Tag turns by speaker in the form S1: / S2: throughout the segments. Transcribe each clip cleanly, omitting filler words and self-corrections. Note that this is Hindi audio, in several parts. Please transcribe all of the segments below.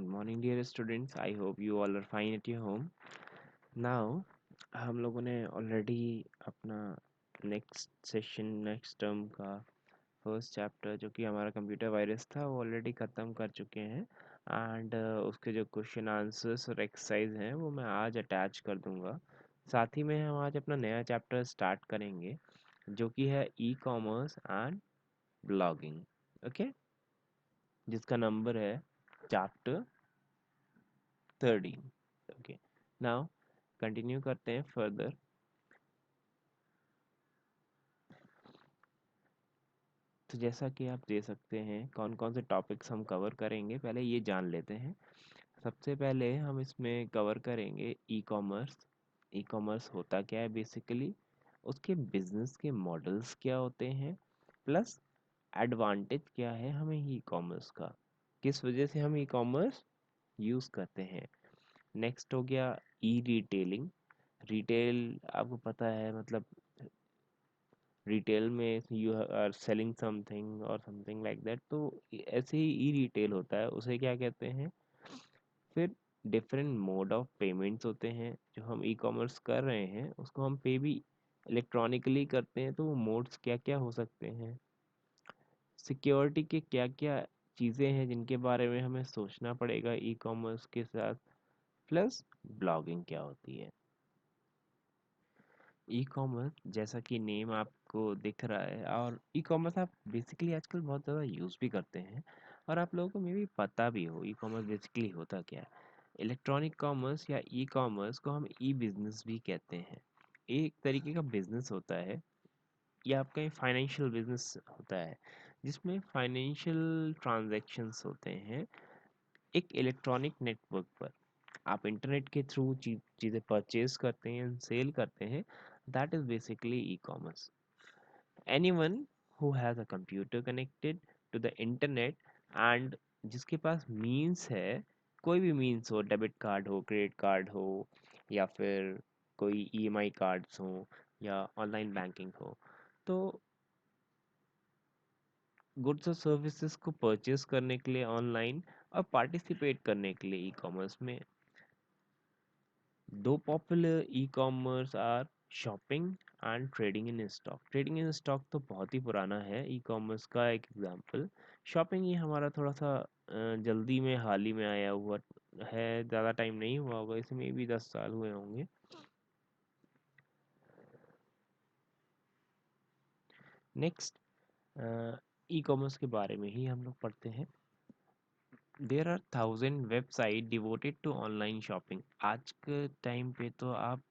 S1: morning, dear students. I hope you all are fine at your home. Now, हम लोगों ने ऑलरेडी अपना नेक्स्ट टर्म का फर्स्ट चैप्टर जो कि हमारा कंप्यूटर वायरस था वो ऑलरेडी ख़त्म कर चुके हैं एंड उसके जो क्वेश्चन आंसर्स और एक्सरसाइज हैं वो मैं आज अटैच कर दूंगा। साथ ही में हम आज अपना नया चैप्टर स्टार्ट करेंगे जो कि है e commerce and blogging. Okay, जिसका नंबर है चैप्टर 13। ओके, नाउ कंटिन्यू करते हैं फर्दर। तो जैसा कि आप दे सकते हैं कौन कौन से टॉपिक्स हम कवर करेंगे, पहले ये जान लेते हैं। सबसे पहले हम इसमें कवर करेंगे ई कॉमर्स। ई कॉमर्स होता क्या है बेसिकली, उसके बिजनेस के मॉडल्स क्या होते हैं, प्लस एडवांटेज क्या है हमें ई कॉमर्स का, किस वजह से हम ई कॉमर्स यूज़ करते हैं। नेक्स्ट हो गया ई रिटेलिंग। रिटेल आपको पता है, मतलब रिटेल में यू आर सेलिंग समथिंग और समथिंग लाइक दैट, तो ऐसे ही ई रिटेल होता है, उसे क्या कहते हैं। फिर डिफरेंट मोड ऑफ पेमेंट्स होते हैं, जो हम ई कॉमर्स कर रहे हैं उसको हम पे भी इलेक्ट्रॉनिकली करते हैं, तो वो मोड्स क्या क्या हो सकते हैं। सिक्योरिटी के क्या क्या चीज़ें हैं जिनके बारे में हमें सोचना पड़ेगा ई कॉमर्स के साथ, प्लस ब्लॉगिंग क्या होती है। ई कॉमर्स जैसा कि नेम आपको दिख रहा है, और ई कॉमर्स आप बेसिकली आजकल बहुत ज़्यादा यूज़ भी करते हैं और आप लोगों को मे भी पता भी हो ई कॉमर्स बेसिकली होता क्या है। इलेक्ट्रॉनिक कॉमर्स या ई कॉमर्स को हम ई बिज़नेस भी कहते हैं। एक तरीके का बिज़नेस होता है, या आपका ये फाइनेंशियल बिज़नेस होता है जिसमें फाइनेंशियल ट्रांजैक्शंस होते हैं एक इलेक्ट्रॉनिक नेटवर्क पर। आप इंटरनेट के थ्रू चीज़ें परचेज करते हैं, सेल करते हैं, that is basically e commerce. Anyone who has a computer connected to the internet and जिसके पास मीन्स है, कोई भी मीन्स हो, डेबिट कार्ड हो, क्रेडिट कार्ड हो, या फिर कोई ईएमआई कार्ड्स हो, या ऑनलाइन बैंकिंग हो, तो गुड्स और सर्विसेज को परचेज करने के लिए ऑनलाइन और पार्टिसिपेट करने के लिए ई कॉमर्स में दो popular e commerce are shopping and trading in stock. Trading in stock तो बहुत ही पुराना है ई कॉमर्स का एक एग्जांपल। शॉपिंग ये हमारा थोड़ा सा जल्दी में हाल ही में आया हुआ है, ज़्यादा टाइम नहीं हुआ होगा, इसमें भी 10 साल हुए होंगे। नेक्स्ट, ई कॉमर्स के बारे में ही हम लोग पढ़ते हैं। There are 1000 website devoted to online shopping. आज के टाइम पे तो आप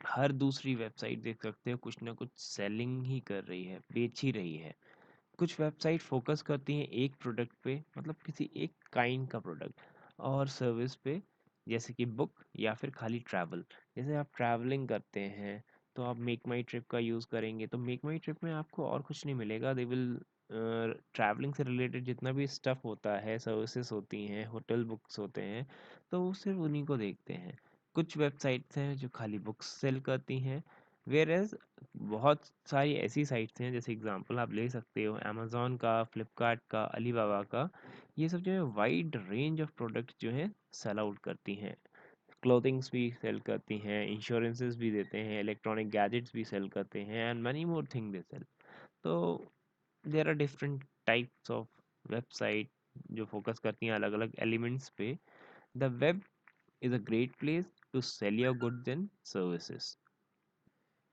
S1: हर दूसरी वेबसाइट देख सकते हो कुछ ना कुछ सेलिंग ही कर रही है, बेच ही रही है। कुछ वेबसाइट फोकस करती हैं एक प्रोडक्ट पे, मतलब किसी एक काइंड का प्रोडक्ट और सर्विस पे, जैसे कि बुक या फिर खाली ट्रैवल। जैसे आप ट्रैवलिंग करते हैं तो आप मेक माई ट्रिप का यूज़ करेंगे, तो मेक माई ट्रिप में आपको और कुछ नहीं मिलेगा, दे विल ट्रैवलिंग से रिलेटेड जितना भी स्टफ़ होता है, सर्विसेज होती हैं, होटल बुक्स होते हैं, तो वो सिर्फ उन्हीं को देखते हैं। कुछ वेबसाइट्स हैं जो खाली बुक्स सेल करती हैं, वेयर एज बहुत सारी ऐसी साइट्स हैं, जैसे एग्जांपल आप ले सकते हो अमेज़न का, फ्लिपकार्ट का, अलीबाबा का। ये सब जो है वाइड रेंज ऑफ प्रोडक्ट्स जो हैं सेल आउट करती हैं। क्लोथिंग्स भी सेल करती हैं, इंश्योरेंसेस भी देते हैं, इलेक्ट्रॉनिक गैजेट्स भी सेल करते हैं, and money more thing they sell. तो there are different types of website जो फोकस करती हैं अलग अलग एलिमेंट्स पे। The web is a great place to sell your goods and services.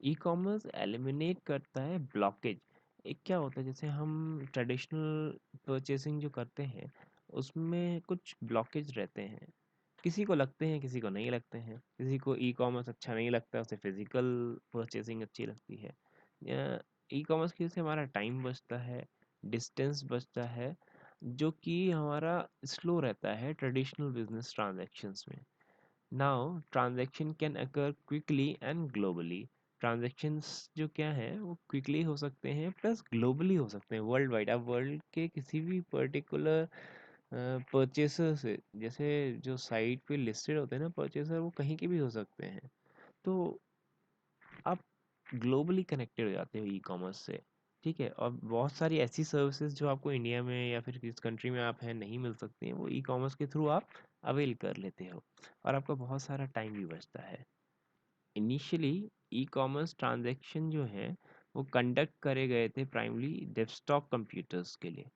S1: E commerce eliminate करता है ब्लॉकेज। एक क्या होता है, जैसे हम ट्रेडिशनल परचेसिंग जो करते हैं उसमें कुछ ब्लॉकेज रहते हैं, किसी को लगते हैं किसी को नहीं लगते हैं। किसी को ई कॉमर्स अच्छा नहीं लगता, उसे फिजिकल परचेसिंग अच्छी लगती है। ई कॉमर्स की वजह से हमारा टाइम बचता है, डिस्टेंस बचता है, जो कि हमारा स्लो रहता है ट्रेडिशनल बिजनेस ट्रांजैक्शंस में। Now transaction can occur quickly and globally. Transactions जो क्या है वो क्विकली हो सकते हैं प्लस ग्लोबली हो सकते हैं, वर्ल्ड वाइड। आप वर्ल्ड के किसी भी पर्टिकुलर परचेसर से, जैसे जो साइट पे लिस्टेड होते हैं ना परचेसर, वो कहीं के भी हो सकते हैं, तो आप ग्लोबली कनेक्टेड हो जाते हो ई कॉमर्स से। ठीक है, और बहुत सारी ऐसी सर्विसेज जो आपको इंडिया में या फिर किस कंट्री में आप हैं नहीं मिल सकती हैं, वो ई कॉमर्स के थ्रू आप अवेल कर लेते हो और आपका बहुत सारा टाइम भी बचता है। इनिशियली ई कॉमर्स ट्रांजैक्शन जो है वो कंडक्ट करे गए थे प्राइमली डेस्कटॉप कंप्यूटर्स के लिए।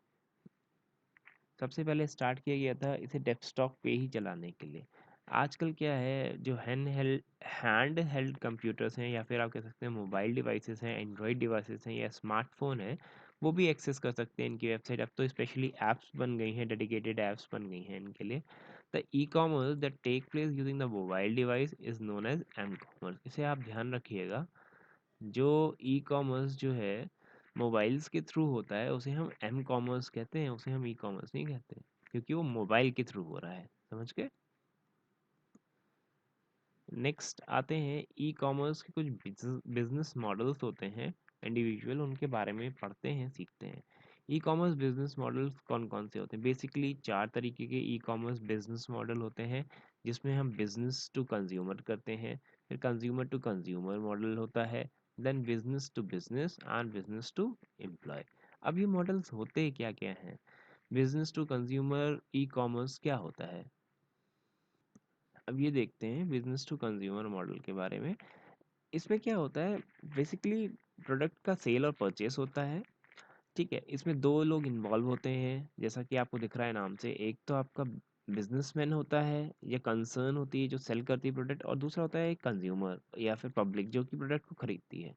S1: सबसे पहले स्टार्ट किया गया था इसे डेस्कटॉप पे ही चलाने के लिए। आजकल क्या है, जो हैंड हेल्ड कंप्यूटर्स हैं या फिर आप कह सकते हैं मोबाइल डिवाइसेस हैं, एंड्रॉयड डिवाइसेस हैं या स्मार्टफोन है, वो भी एक्सेस कर सकते हैं इनकी वेबसाइट। अब तो स्पेशली ऐप्स बन गई हैं, डेडिकेटेड ऐप्स बन गई हैं इनके लिए। The e commerce that take place using the mobile device is known as M commerce. इसे आप ध्यान रखिएगा, जो ई कॉमर्स जो है मोबाइल्स के थ्रू होता है उसे हम एम कॉमर्स कहते हैं, उसे हम ई कॉमर्स नहीं कहते, क्योंकि वो मोबाइल के थ्रू हो रहा है। समझ गए? नेक्स्ट आते हैं ई कॉमर्स के कुछ बिजनेस मॉडल्स होते हैं इंडिविजुअल, उनके बारे में पढ़ते हैं, सीखते हैं। ई कॉमर्स बिजनेस मॉडल्स कौन कौन से होते हैं? बेसिकली 4 तरीके के ई कॉमर्स बिजनेस मॉडल होते हैं, जिसमें हम बिजनेस टू कंज्यूमर करते हैं, फिर कंज्यूमर टू कंज्यूमर मॉडल होता है, then business to business and business to employ. अब ये मॉडल्स होते क्या क्या हैं? Business to consumer e commerce क्या होता है? अब ये देखते हैं बिजनेस टू कंज्यूमर मॉडल के बारे में। इसमें क्या होता है, बेसिकली प्रोडक्ट का सेल और परचेस होता है। ठीक है, इसमें 2 लोग इन्वॉल्व होते हैं, जैसा कि आपको दिख रहा है नाम से। एक तो आपका बिजनेसमैन होता है या कंसर्न होती है जो सेल करती है प्रोडक्ट, और दूसरा होता है कंज्यूमर या फिर पब्लिक जो कि प्रोडक्ट को खरीदती है।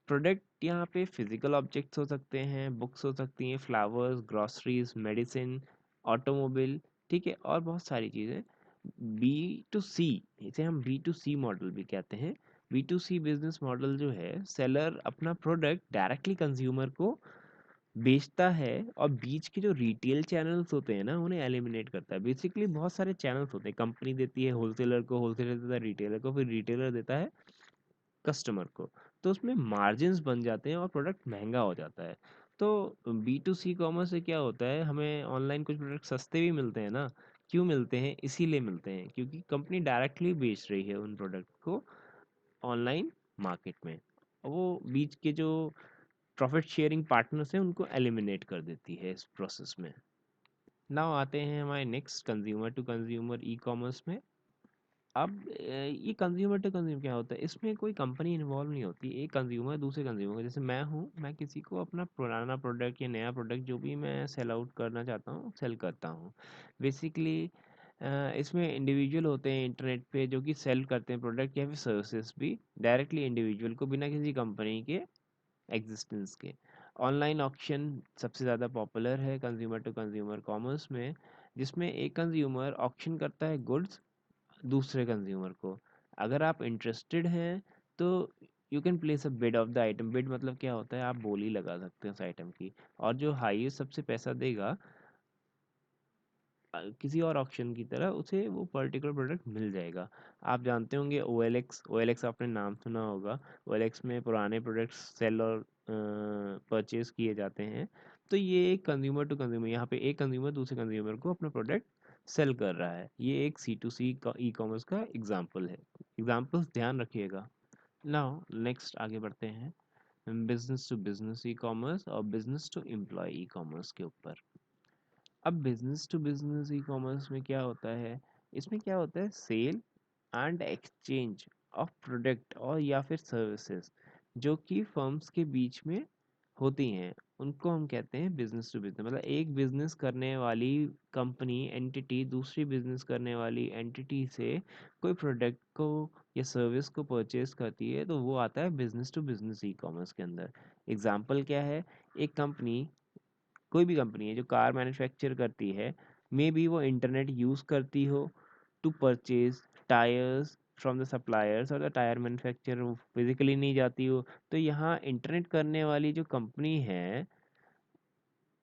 S1: प्रोडक्ट यहाँ पे फिजिकल ऑब्जेक्ट्स हो सकते हैं, बुक्स हो सकती हैं, फ्लावर्स, ग्रॉसरीज, मेडिसिन, ऑटोमोबाइल, ठीक है, और बहुत सारी चीज़ें। बी टू सी, इसे हम बी टू सी मॉडल भी कहते हैं। B to C business model जो है, सेलर अपना प्रोडक्ट डायरेक्टली कंज्यूमर को बेचता है और बीच के जो रिटेल चैनल्स होते हैं ना, उन्हें एलिमिनेट करता है। बेसिकली बहुत सारे चैनल्स होते हैं, कंपनी देती है होलसेलर को, होलसेलर देता है रिटेलर को, फिर रिटेलर देता है कस्टमर को। तो उसमें मार्जिन्स बन जाते हैं और प्रोडक्ट महंगा हो जाता है। तो बी टू सी कॉमर्स से क्या होता है, हमें ऑनलाइन कुछ प्रोडक्ट सस्ते भी मिलते हैं ना। क्यों मिलते हैं? इसीलिए मिलते हैं क्योंकि कंपनी डायरेक्टली बेच रही है उन प्रोडक्ट को ऑनलाइन मार्केट में। और वो बीच के जो प्रॉफिट शेयरिंग पार्टनर्स हैं उनको एलिमिनेट कर देती है इस प्रोसेस में। नाउ आते हैं हमारे next consumer to consumer e commerce में। अब ये कंज्यूमर टू कंज्यूमर क्या होता है, इसमें कोई कंपनी इन्वॉल्व नहीं होती। एक कंज्यूमर दूसरे कंज्यूमर, जैसे मैं हूँ, मैं किसी को अपना पुराना प्रोडक्ट या नया प्रोडक्ट जो भी मैं सेल आउट करना चाहता हूँ सेल करता हूँ। बेसिकली इसमें इंडिविजुअल होते हैं इंटरनेट पे जो कि सेल करते हैं प्रोडक्ट या फिर सर्विसेज भी डायरेक्टली इंडिविजुअल को, बिना किसी कंपनी के एग्जिस्टेंस के। ऑनलाइन ऑक्शन सबसे ज़्यादा पॉपुलर है कंज्यूमर टू कंज्यूमर कॉमर्स में, जिसमें एक कंज्यूमर ऑक्शन करता है गुड्स दूसरे कंज्यूमर को। अगर आप इंटरेस्टेड हैं तो you can place a bid of the item. Bid मतलब क्या होता है, आप बोली लगा सकते हैं उस आइटम की, और जो हाईएस्ट सबसे पैसा देगा किसी और ऑक्शन की तरह उसे वो पर्टिकुलर प्रोडक्ट मिल जाएगा। आप जानते होंगे OLX, OLX आपने नाम सुना होगा। OLX में पुराने प्रोडक्ट्स सेल और परचेज किए जाते हैं। तो ये एक कंज्यूमर टू कंज्यूमर, यहाँ पे एक कंज्यूमर दूसरे कंज्यूमर को अपना प्रोडक्ट सेल कर रहा है। ये एक C2C का ई कॉमर्स का एग्जाम्पल है। एग्जाम्पल्स ध्यान रखिएगा। नाउ नेक्स्ट आगे बढ़ते हैं business to business e commerce और business to employ e commerce के ऊपर। अब business to business e commerce में क्या होता है, इसमें क्या होता है, sale and exchange of product और या फिर सर्विसेज जो कि फर्म्स के बीच में होती हैं, उनको हम कहते हैं बिजनेस टू बिजनेस। मतलब एक बिजनेस करने वाली कंपनी एंटिटी दूसरी बिजनेस करने वाली एंटिटी से कोई प्रोडक्ट को या सर्विस को परचेज करती है, तो वो आता है business to business e commerce के अंदर। एग्जाम्पल क्या है, एक कंपनी, कोई भी कंपनी है जो कार मैन्युफैक्चर करती है, मे बी वो इंटरनेट यूज़ करती हो to purchase tyres from the suppliers, और द टायर मैन्युफैक्चर फिजिकली नहीं जाती हो। तो यहाँ इंटरनेट करने वाली जो कंपनी है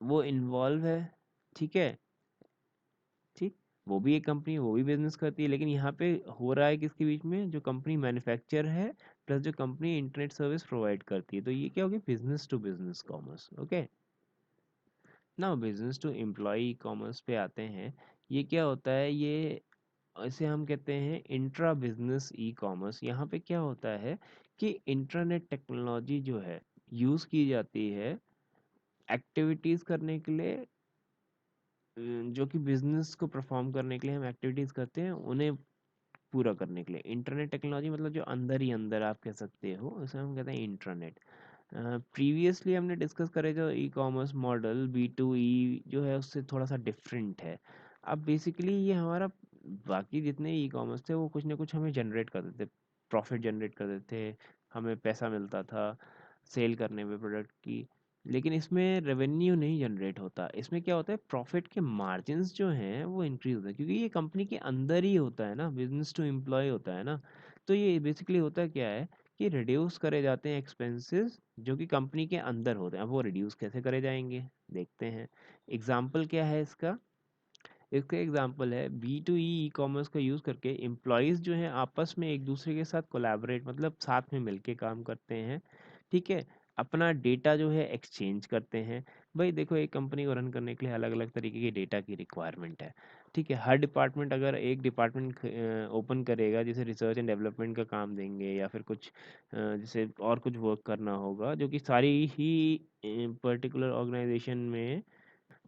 S1: वो इन्वॉल्व है। ठीक है, ठीक, वो भी एक कंपनी, वो भी बिजनेस करती है, लेकिन यहाँ पे हो रहा है किसके बीच में, जो कंपनी मैन्युफैक्चर है प्लस जो कंपनी इंटरनेट सर्विस प्रोवाइड करती है। तो ये क्या हो गया, business to business commerce. Okay, ना बिजनेस टू एम्प्लॉय कॉमर्स पे आते हैं। ये क्या होता है, ये इसे हम कहते हैं इंट्रा बिजनेस ई कॉमर्स। यहाँ पे क्या होता है कि इंटरनेट टेक्नोलॉजी जो है, यूज़ की जाती है एक्टिविटीज़ करने के लिए, जो कि बिजनेस को परफॉर्म करने के लिए हम एक्टिविटीज़ करते हैं उन्हें पूरा करने के लिए। इंटरनेट टेक्नोलॉजी मतलब जो अंदर ही अंदर आप कह सकते हो, उसे हम कहते हैं इंटरनेट। प्रीवियसली हमने डिस्कस करे जो ई कॉमर्स मॉडल B2E जो है उससे थोड़ा सा डिफरेंट है। अब बेसिकली ये हमारा बाकी जितने ई कॉमर्स थे वो कुछ ना कुछ हमें जनरेट कर देते, प्रॉफिट जनरेट कर देते, हमें पैसा मिलता था सेल करने में प्रोडक्ट की। लेकिन इसमें रेवेन्यू नहीं जनरेट होता, इसमें क्या होता है प्रॉफिट के मार्जिन्स जो हैं वो इंक्रीज होता है, क्योंकि ये कंपनी के अंदर ही होता है ना, बिजनेस टू एम्प्लॉय होता है ना। तो ये बेसिकली होता क्या है कि रिड्यूस करे जाते हैं एक्सपेंसेस जो कि कंपनी के अंदर होते हैं। अब वो रिड्यूस कैसे करे जाएंगे देखते हैं। एग्जाम्पल क्या है इसका, इसका एग्जांपल है B2E ई कॉमर्स का यूज़ करके एम्प्लॉयज़ जो हैं आपस में एक दूसरे के साथ कोलैबोरेट मतलब साथ में मिलके काम करते हैं, ठीक है। अपना डेटा जो है एक्सचेंज करते हैं। भाई देखो एक कंपनी को रन करने के लिए अलग अलग तरीके के डेटा की रिक्वायरमेंट है, ठीक है। हर डिपार्टमेंट अगर एक डिपार्टमेंट ओपन करेगा जैसे रिसर्च एंड डेवलपमेंट का काम देंगे या फिर कुछ जैसे और कुछ वर्क करना होगा जो कि सारी ही पर्टिकुलर ऑर्गेनाइजेशन में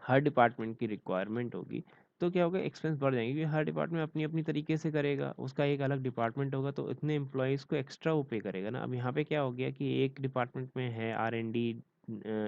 S1: हर डिपार्टमेंट की रिक्वायरमेंट होगी, तो क्या होगा एक्सपेंस बढ़ जाएंगे क्योंकि हर डिपार्टमेंट अपनी अपनी तरीके से करेगा, उसका एक अलग डिपार्टमेंट होगा तो इतने एम्प्लॉयज़ को एक्स्ट्रा वो पे करेगा ना। अब यहाँ पे क्या हो गया कि एक डिपार्टमेंट में है R&D,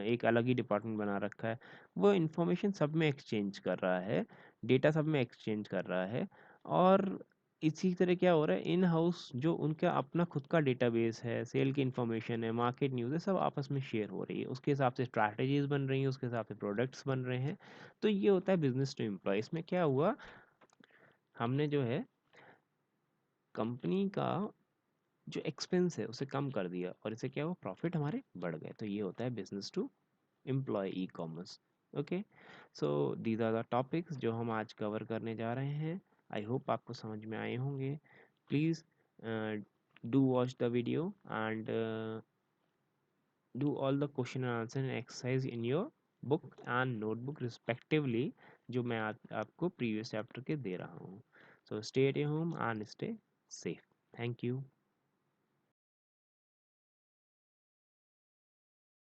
S1: एक अलग ही डिपार्टमेंट बना रखा है, वो इन्फॉर्मेशन सब में एक्सचेंज कर रहा है, डेटा सब में एक्सचेंज कर रहा है। और इसी तरह क्या हो रहा है इन हाउस जो उनका अपना खुद का डेटाबेस है, सेल की इन्फॉर्मेशन है, मार्केट न्यूज़ है, सब आपस में शेयर हो रही है, उसके हिसाब से स्ट्रैटेजीज बन रही हैं, उसके हिसाब से प्रोडक्ट्स बन रहे हैं। तो ये होता है बिजनेस टू एम्प्लॉय। इसमें क्या हुआ, हमने जो है कंपनी का जो एक्सपेंस है उसे कम कर दिया और इससे क्या हुआ प्रॉफिट हमारे बढ़ गए। तो ये होता है business to employ e commerce. Okay, so these are the topics जो हम आज कवर करने जा रहे हैं। आई होप आपको समझ में आए होंगे। Please do watch the video and do all the question and answer and exercise in your book and notebook respectively जो मैं आपको previous chapter के दे रहा हूँ। So stay at your home and stay safe. Thank you.